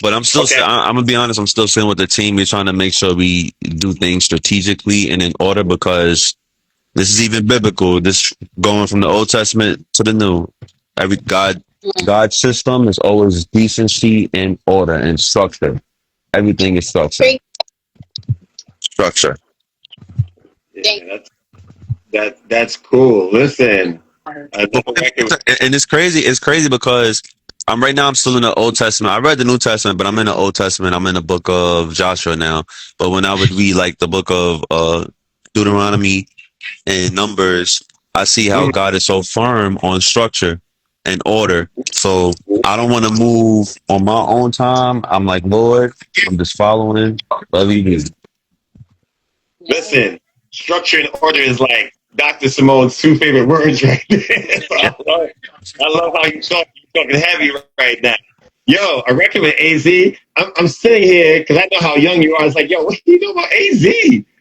But I'm still, I'm gonna be honest. I'm still sitting with the team. We're trying to make sure we do things strategically and in order because this is even biblical. This going from the Old Testament to the New. Every God's system is always decency and order and structure. Everything is structure. Structure.
Yeah, that's cool. Listen,
and it's crazy. It's crazy because right now I'm still in the Old Testament. I read the New Testament, but I'm in the Old Testament. I'm in the book of Joshua now. But when I would read like the book of Deuteronomy and Numbers, I see how God is so firm on structure and order. So I don't want to move on my own time. I'm like, Lord, I'm just following. Love you.
Listen, structure and order is like Dr. Simone's two favorite words right there. I love how you're talking heavy right now. Yo, a record with AZ. I'm sitting here because I know how young you are. I was like, yo, what do you know about AZ?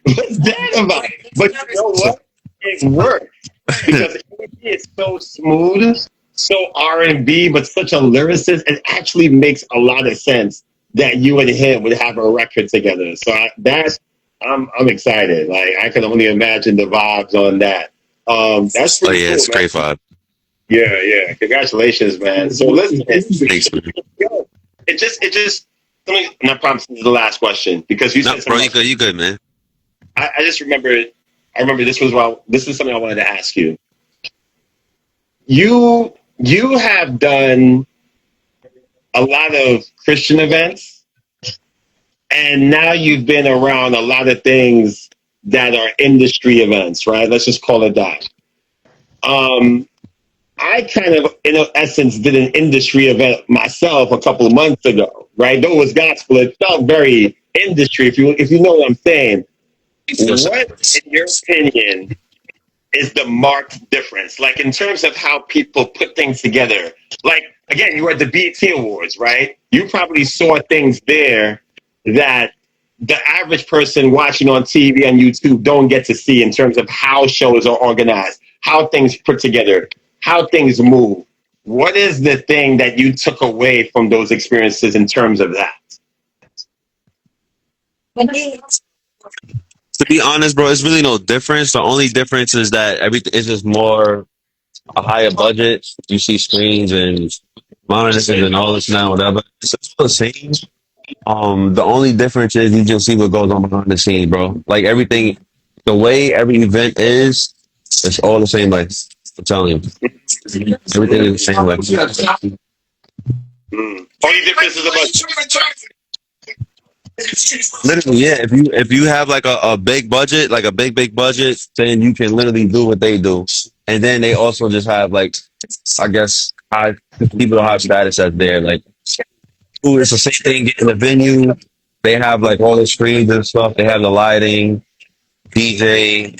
What's that about? But you know what? It works because AZ is so smooth, so R&B, but such a lyricist. It actually makes a lot of sense that you and him would have a record together. So I'm excited. Like I can only imagine the vibes on that. That's pretty cool,
it's a great vibe.
Yeah. Congratulations, man. So listen,
thanks, man.
It just. And I promise this is the last question because you said
bro, you good, man.
I just remember. I remember this is something I wanted to ask you. You have done a lot of Christian events, and now you've been around a lot of things that are industry events, right? Let's just call it that. I kind of, in essence, did an industry event myself a couple of months ago, right? Though it was gospel, it felt very industry, if you know what I'm saying. What, in your opinion, is the marked difference? Like, in terms of how people put things together. Like, again, you were at the BET Awards, right? You probably saw things there that the average person watching on TV and YouTube don't get to see in terms of how shows are organized, how things put together, how things move. What is the thing that you took away from those experiences in terms of that?
To be honest, bro, it's really no difference. The only difference is that everything is just more a higher budget. You see screens and monitors and all this now, whatever. It's all the same. The only difference is you just see what goes on behind the scenes, bro. Like everything, the way every event is, it's all the same way. I'm telling you. Everything is the same way.
Only difference is about
literally, yeah. If you have like a big budget, like a big budget, then you can literally do what they do. And then they also just have like, I guess, people have status as there. Like, who is the same thing in the venue? They have like all the screens and stuff. They have the lighting, DJ,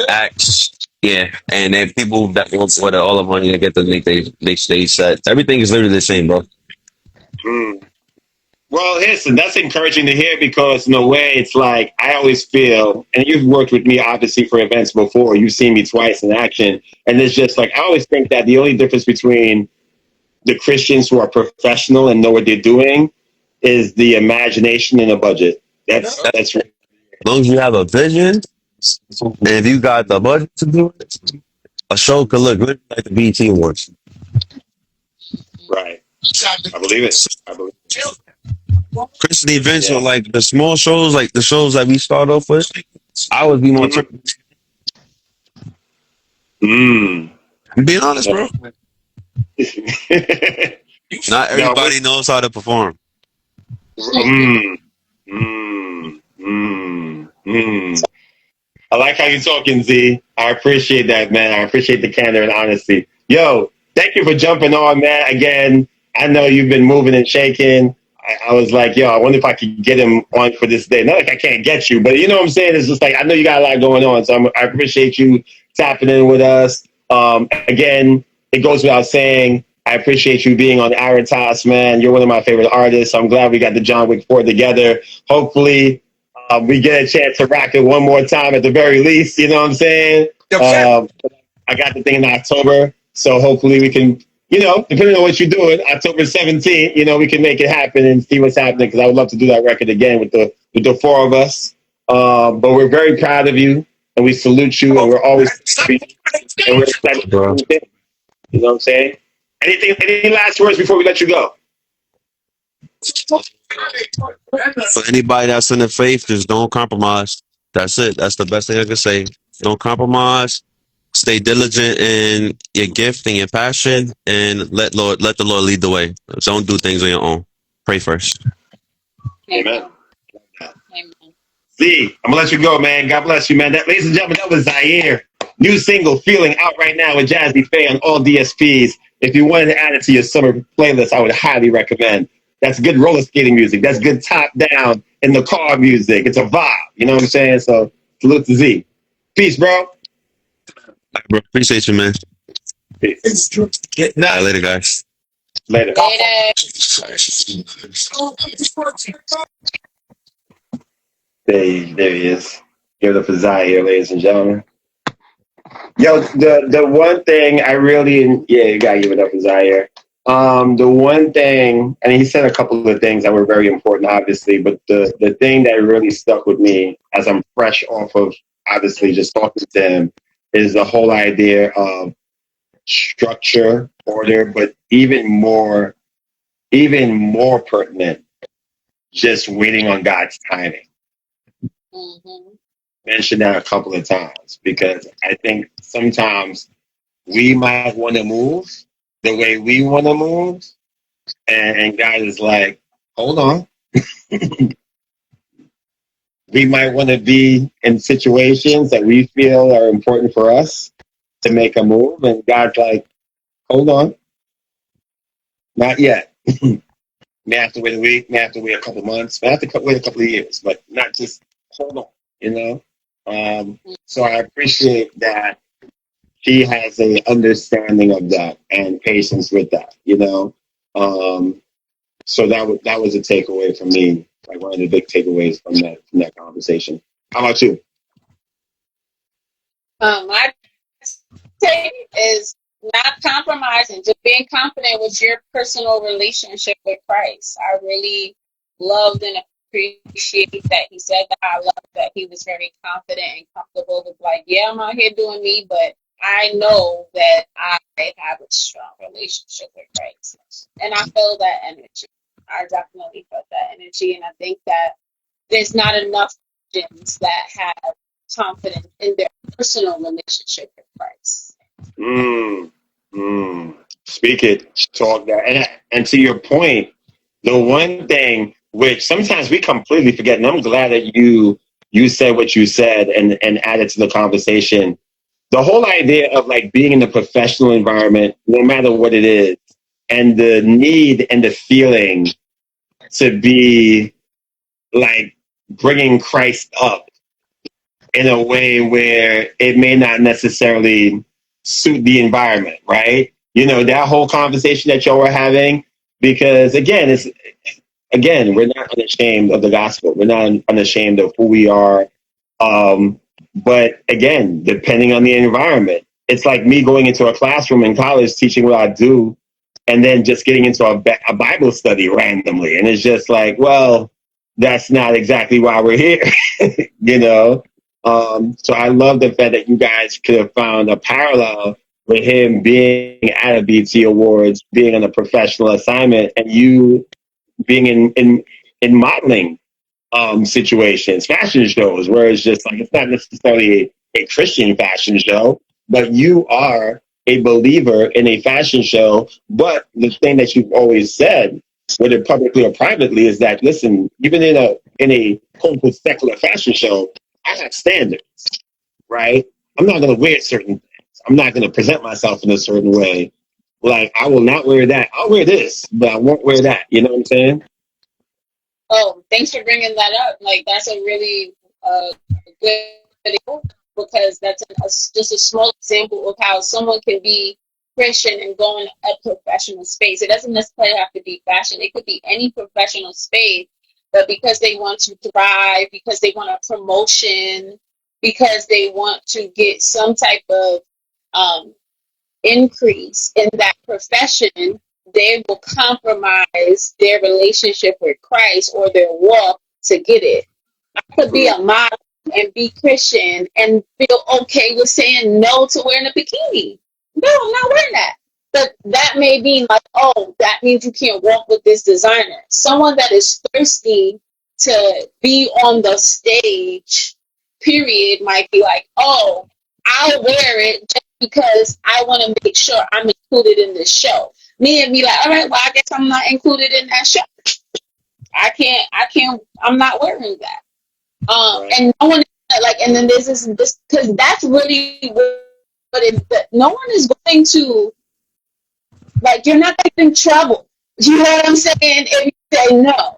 acts. Yeah, and then people that want for all the money to get to make they stage sets. Everything is literally the same, bro.
Well, listen, that's encouraging to hear because in a way it's like I always feel, and you've worked with me obviously for events before, you've seen me twice in action, and it's just like I always think that the only difference between the Christians who are professional and know what they're doing is the imagination and the budget. That's
as long as you have a vision And if you got the budget to do it, a show could look literally like the BET Awards.
Right. I believe it. I believe it.
Christian events are like the small shows, like the shows that we start off with. I would be more.
I'm
being honest, bro. Not everybody knows how to perform.
I like how you're talking, Z. I appreciate that, man. I appreciate the candor and honesty. Yo, thank you for jumping on, man. Again, I know you've been moving and shaking. I was like, yo, I wonder if I could get him on for this day. Not like I can't get you, but you know what I'm saying? It's just like, I know you got a lot going on. So I appreciate you tapping in with us. Again, it goes without saying, I appreciate you being on Aritas, man. You're one of my favorite artists. I'm glad we got the John Wick 4 together. Hopefully, we get a chance to rock it one more time at the very least. You know what I'm saying? I got the thing in October. So hopefully we can, you know, depending on what you're doing, October 17th, you know, we can make it happen and see what's happening, because I would love to do that record again with the four of us. But we're very proud of you, and we salute you, and we're always and we're excited. You know what I'm saying? Any last words before we let you go?
For anybody that's in the faith, just don't compromise. That's it. That's the best thing I can say. Don't compromise. Stay diligent in your gift and your passion, and let the Lord lead the way. Don't do things on your own. Pray first.
Amen. Z, I'm gonna let you go, man. God bless you, man. Ladies and gentlemen, that was ZIEARRE. New single, Feeling, out right now with JAZZE PHA on all DSPs. If you wanted to add it to your summer playlist, I would highly recommend. That's good roller skating music. That's good top down in the car music. It's a vibe. You know what I'm saying? So salute to Z. Peace, bro.
Bro, appreciate you, man.
Peace.
Later, guys.
Later. There he is. Give it up for ZIEARRE, ladies and gentlemen. Yo, the one thing I really, you gotta give it up for ZIEARRE. The one thing, and he said a couple of things that were very important, obviously, but the thing that really stuck with me as I'm fresh off of, obviously, just talking to him, is the whole idea of structure, order, but even more pertinent, just waiting on God's timing. Mentioned that a couple of times, because I think sometimes we might want to move the way we want to move, and God is like, hold on. We might want to be in situations that we feel are important for us to make a move, and God's like, hold on, not yet. May have to wait a week, may have to wait a couple months, may have to wait a couple of years, but not just hold on, you know? So I appreciate that he has an understanding of that and patience with that, you know? So that was a takeaway from me, like one of the big takeaways from that conversation. How about you?
My take is not compromising, just being confident with your personal relationship with Christ. I really loved and appreciate that he said that. I love that he was very confident and comfortable with, like, yeah, I'm out here doing me, but I know that I have a strong relationship with Christ. And I feel that energy. I definitely felt that energy. And I think that there's not enough Christians that have confidence in their personal relationship with Christ.
Speak it, talk that. And to your point, the one thing which sometimes we completely forget, and I'm glad that you said what you said and added to the conversation. The whole idea of like being in a professional environment, no matter what it is, and the need and the feeling to be like bringing Christ up in a way where it may not necessarily suit the environment, right? You know, that whole conversation that y'all were having, because again, we're not unashamed of the gospel. We're not unashamed of who we are. But again, depending on the environment, it's like me going into a classroom in college, teaching what I do, and then just getting into a Bible study randomly. And it's just like, well, that's not exactly why we're here, you know? So I love the fact that you guys could have found a parallel with him being at a BT Awards, being on a professional assignment, and you being in modeling situations, fashion shows, where it's just like it's not necessarily a Christian fashion show, but you are a believer in a fashion show. But the thing that you've always said, whether publicly or privately, is that listen, even in a quote unquote secular fashion show, I have standards, right? I'm not gonna wear certain things. I'm not gonna present myself in a certain way. Like I will not wear that. I'll wear this, but I won't wear that. You know what I'm saying?
Oh, thanks for bringing that up. Like, that's a really good video, because that's just a small example of how someone can be Christian and go in a professional space. It doesn't necessarily have to be fashion. It could be any professional space, but because they want to thrive, because they want a promotion, because they want to get some type of increase in that profession, they will compromise their relationship with Christ or their walk to get it. I could be a model and be Christian and feel okay with saying no to wearing a bikini. No, I'm not wearing that. But that may mean like, oh, that means you can't walk with this designer. Someone that is thirsty to be on the stage, period, might be like, oh, I'll wear it just because I want to make sure I'm included in this show. Me and be like, all right, well, I guess I'm not included in that show. I'm not wearing that. And no one like, and then this because that's really what it. No one is going to like. You're not going to in trouble. You know what I'm saying? If you say no.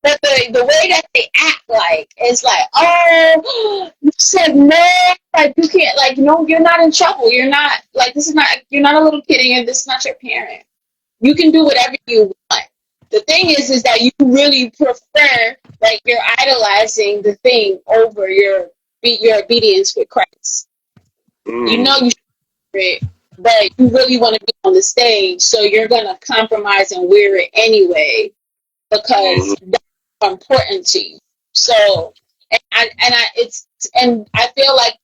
But the way that they act like is like, oh, you said no, like you can't, like, no, you're not in trouble. You're not like, you're not a little kid, and this is not your parent. You can do whatever you want. The thing is that you really prefer, like, you're idolizing the thing over your obedience with Christ. You know you should it, but you really want to be on the stage, so you're gonna compromise and wear it anyway because that's important to you. So, and I feel like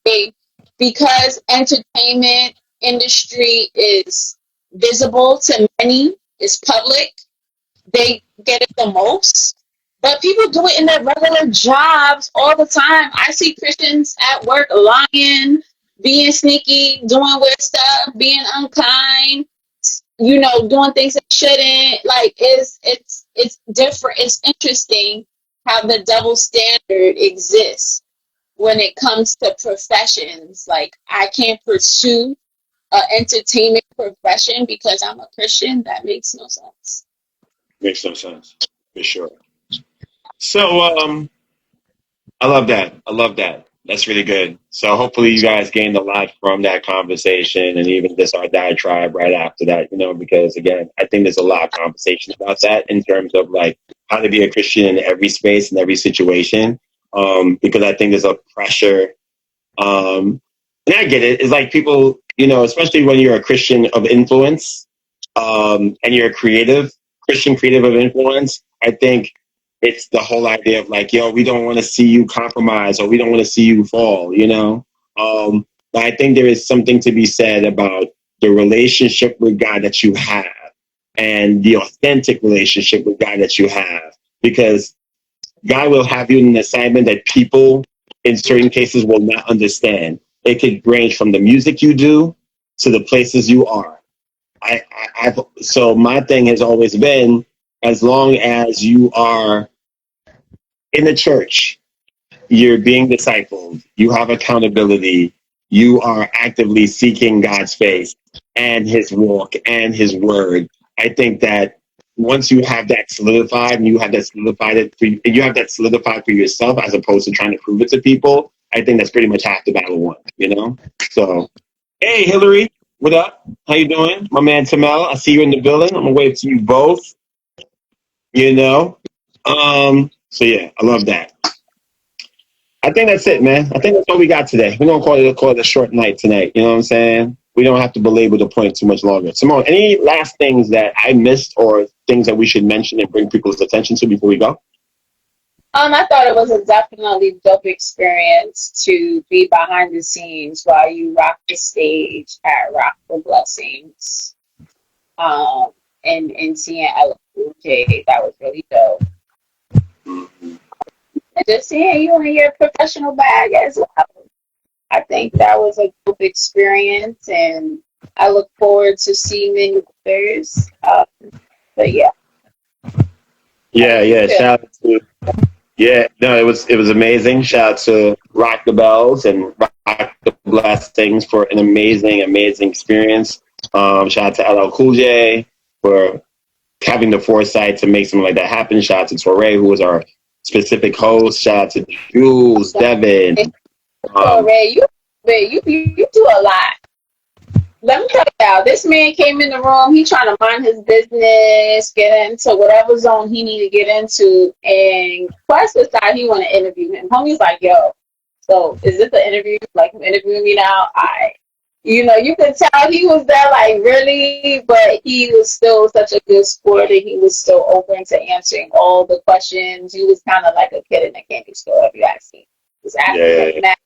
because entertainment industry is visible to many, is public, they get it the most. But people do it in their regular jobs all the time. I see Christians at work lying, being sneaky, doing weird stuff, being unkind, doing things that shouldn't. Like, it's different. It's interesting how the double standard exists when it comes to professions. Like, I can't pursue an entertainment profession because I'm a Christian. That makes no sense.
Makes no sense, for sure. So, I love that. That's really good. So hopefully you guys gained a lot from that conversation, and even this our diatribe right after that, because again, I think there's a lot of conversation about that in terms of like how to be a Christian in every space, in every situation. Because I think there's a pressure, and I get it. It's like people, especially when you're a Christian of influence, and you're a Christian creative of influence, I think it's the whole idea of like, yo, we don't want to see you compromise, or we don't want to see you fall, But I think there is something to be said about the relationship with God that you have, and the authentic relationship with God that you have, because God will have you in an assignment that people in certain cases will not understand. It could range from the music you do to the places you are. So my thing has always been, as long as you are in the church, you're being discipled, you have accountability, you are actively seeking God's face and his walk and his word. I think that once you have that solidified, and you have that solidified for yourself, as opposed to trying to prove it to people, I think that's pretty much half the battle won, So, hey, Hillary, what up? How you doing? My man Tamel, I see you in the building. I'm gonna wave to you both. So yeah, I love that. I think that's it, man. I think that's all we got today. We're gonna call it a short night tonight. You know what I'm saying? We don't have to belabor the point too much longer. Simone, any last things that I missed, or things that we should mention and bring people's attention to before we go?
I thought it was a definitely dope experience to be behind the scenes while you rock the stage at Rock for Blessings. And seeing Ella Cool J, that was really dope. And just seeing you in your professional bag as well. I think that was a dope experience, and I look forward to seeing many others. But yeah.
Yeah. Shout out to it was amazing. Shout out to Rock the Bells and Rock the Blessings for an amazing experience. Shout out to LL Cool J for having the foresight to make something like that happen. Shout out to Torre, who was our specific host. Shout out to Jules, Devin.
Torre, you do a lot. Let me tell you, this man came in the room, he trying to mind his business, get into whatever zone he need to get into, and Quest decided he want to interview him. Homie's like, yo, so is this an interview? Like, you interviewing me now? You could tell he was there like, really, but he was still such a good sport, and he was still open to answering all the questions. He was kind of like a kid in a candy store, if you ask me. He was asking that,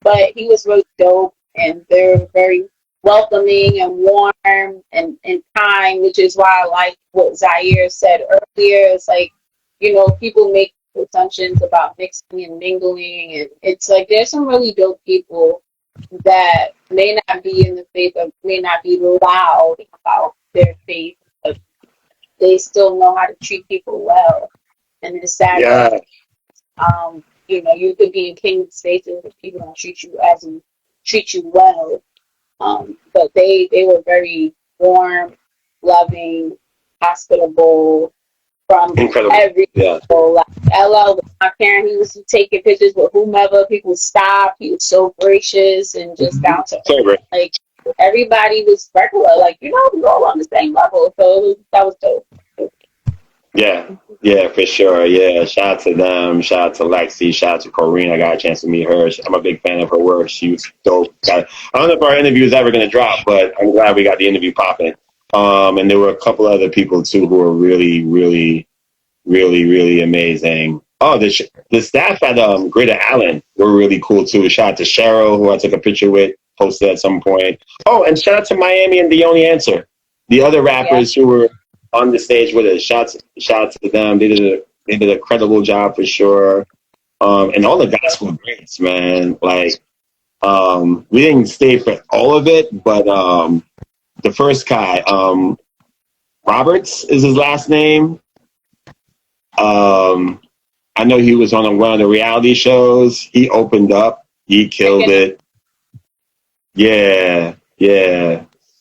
but he was really dope, and they're very welcoming and warm and kind, which is why I like what ZIEARRE said earlier. It's like, people make assumptions about mixing and mingling, and it's like there's some really dope people that may not be in the faith or may not be loud about their faith, but they still know how to treat people well. And it's sad that you could be in kingdom spaces and people don't treat you well. But they were very warm, loving, hospitable from every people. Like LL was my parent. He was taking pictures with whomever. People stopped. He was so gracious and just down to earth. Like everybody was regular. Like we all on the same level. So that was dope.
Yeah, for sure. Yeah, shout out to them. Shout out to Lexi. Shout out to Corrine. I got a chance to meet her. I'm a big fan of her work. She was dope. I don't know if our interview is ever going to drop, but I'm glad we got the interview popping. And there were a couple other people too who were really, really, really, really amazing. Oh, the staff at Greater Allen were really cool too. Shout out to Cheryl, who I took a picture with, posted at some point. Oh, and shout out to Miami and The Only Answer, the other rappers who were on the stage with us. Shout out to them. They did a credible job for sure. And all the gospel greats, man. Like, we didn't stay for all of it, but the first guy, Roberts is his last name. I know he was on one of the reality shows. He opened up. He killed it. Yeah.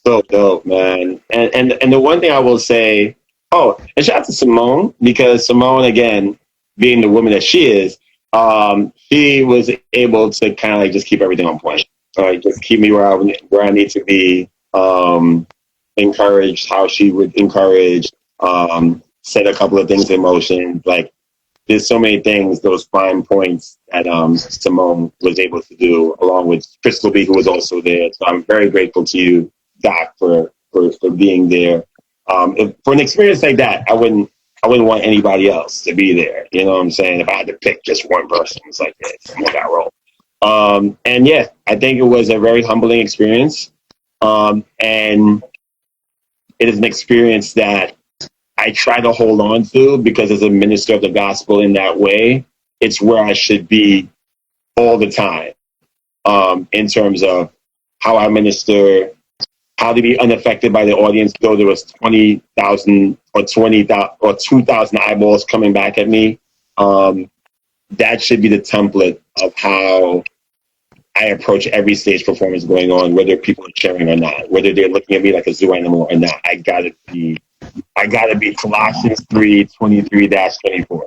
So dope, man. And the one thing I will say, and shout out to Simone, because Simone, again, being the woman that she is, she was able to kind of like just keep everything on point. Just keep me where I need to be. Encouraged how she would encourage. Set a couple of things in motion. Like there's so many things, those fine points that Simone was able to do, along with Crystal B, who was also there. So I'm very grateful to you, Doc, for being there. For an experience like that, I wouldn't want anybody else to be there. You know what I'm saying? If I had to pick just one person, it's like this, on that role. And yeah, I think it was a very humbling experience. And it is an experience that I try to hold on to, because as a minister of the gospel in that way, it's where I should be all the time, in terms of how I minister, how to be unaffected by the audience, though there was 20,000 or 20,000 or 2,000 eyeballs coming back at me. That should be the template of how I approach every stage performance going on, whether people are cheering or not, whether they're looking at me like a zoo animal or not. I gotta be Colossians 3:23-24.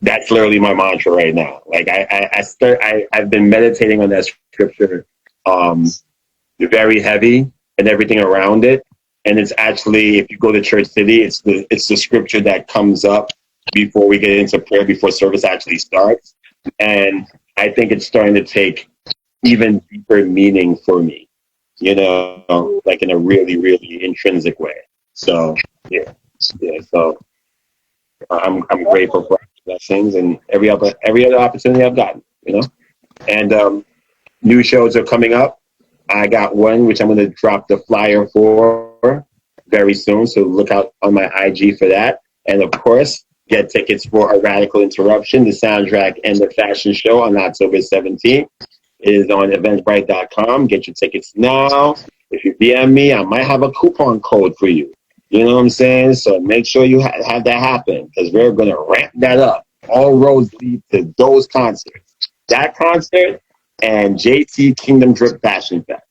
That's literally my mantra right now. Like I've been meditating on that scripture, very heavy, and everything around it. And it's actually, if you go to Church City, it's the scripture that comes up before we get into prayer, before service actually starts. And I think it's starting to take even deeper meaning for me, like in a really, really intrinsic way. So yeah. So I'm grateful for blessings, and every other opportunity I've gotten, And new shows are coming up. I got one which I'm going to drop the flyer for very soon, so look out on my IG for that. And of course, get tickets for A Radical Interruption, the soundtrack and the fashion show on October 17th. It is on eventbrite.com. Get your tickets now. If you DM me, I might have a coupon code for you. You know what I'm saying? So make sure you have that happen, because we're going to ramp that up. All roads lead to those concerts. That concert and JT Kingdom Drip Fashion Fest.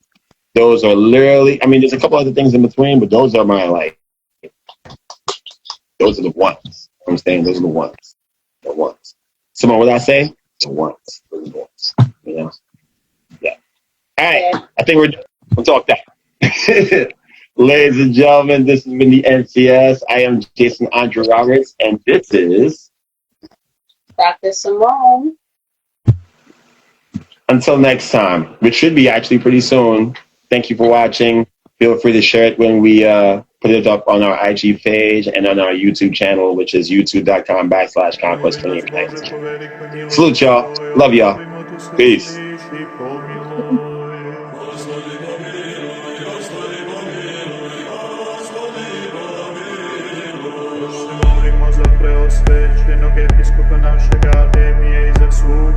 Those are literally, there's a couple other things in between, but those are those are the ones. I'm saying those are the ones. The ones. Simone, what did I say? The ones. Those are the ones. Yeah. All right. I think we'll talk that. Ladies and gentlemen, this has been the NCS. I am Jason Andre Roberts, and this is
Dr. Simone.
Until next time, which should be actually pretty soon. Thank you for watching. Feel free to share it when we put it up on our IG page and on our YouTube channel, which is youtube.com/Conquest and Christian. Salute y'all. Love y'all. Peace.
Svećenog episkopa našega A.M.E. i za svog